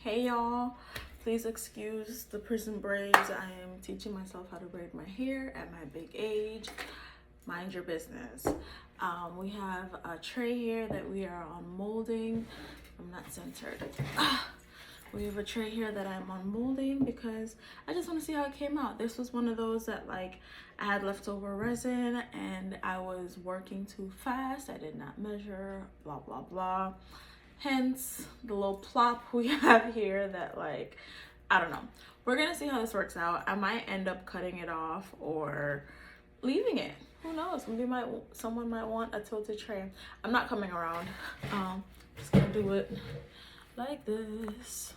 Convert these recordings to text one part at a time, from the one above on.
Hey y'all, please excuse the prison braids. I am teaching myself how to braid my hair at my big age. Mind your business. We have a tray here that we are unmolding. I'm not centered. We have a tray here that I'm unmolding because I just want to see how it came out. This was one of those that like I had leftover resin and I was working too fast. I did not measure, blah, blah, blah. Hence the little plop we have here that like, I don't know. We're gonna see how this works out. I might end up cutting it off or leaving it. Who knows? Someone might want a tilted tray. I'm not coming around. Just gonna do it like this.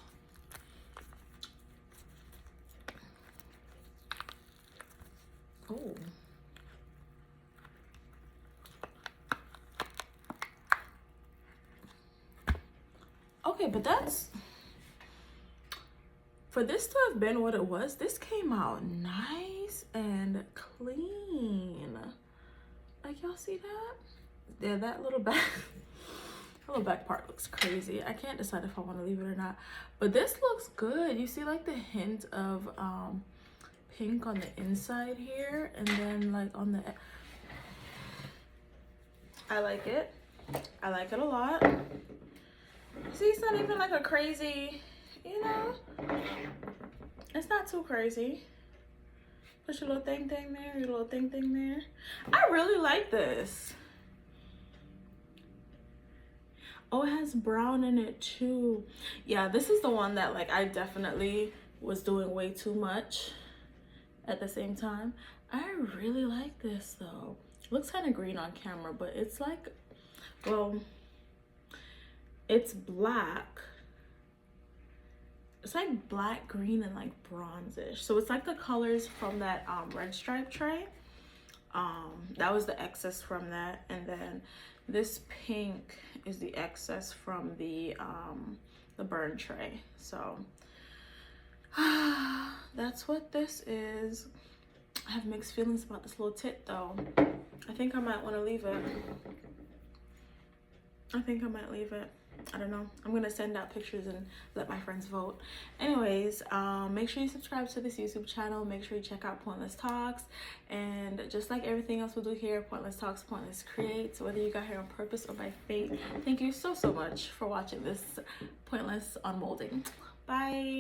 Oh. Okay, but that's, for this to have been what it was, this came out nice and clean. Like, y'all see that? Yeah, that little back part looks crazy. I can't decide if I want to leave it or not, but this looks good. You see like the hint of pink on the inside here, and then like on the, I like it a lot. See, it's not even like a crazy, you know, it's not too crazy. Put your little thing there, your little thing there. I really like this. Oh, it has brown in it too. Yeah, this is the one that like I definitely was doing way too much at the same time. I really like this though. It looks kind of green on camera, but it's like, well, it's black. It's like black, green, and like bronzish. So it's like the colors from that red stripe tray. That was the excess from that, and then this pink is the excess from the burn tray. So that's what this is. I have mixed feelings about this little tit though. I think I might want to leave it. I think I might leave it. I don't know. I'm gonna send out pictures and let my friends vote. Anyways, make sure you subscribe to this YouTube channel. Make sure you check out Pointless Talks, and just like everything else we'll do here, Pointless Talks, Pointless Creates. Whether you got here on purpose or by fate, thank you so much for watching this Pointless Unmolding. Bye.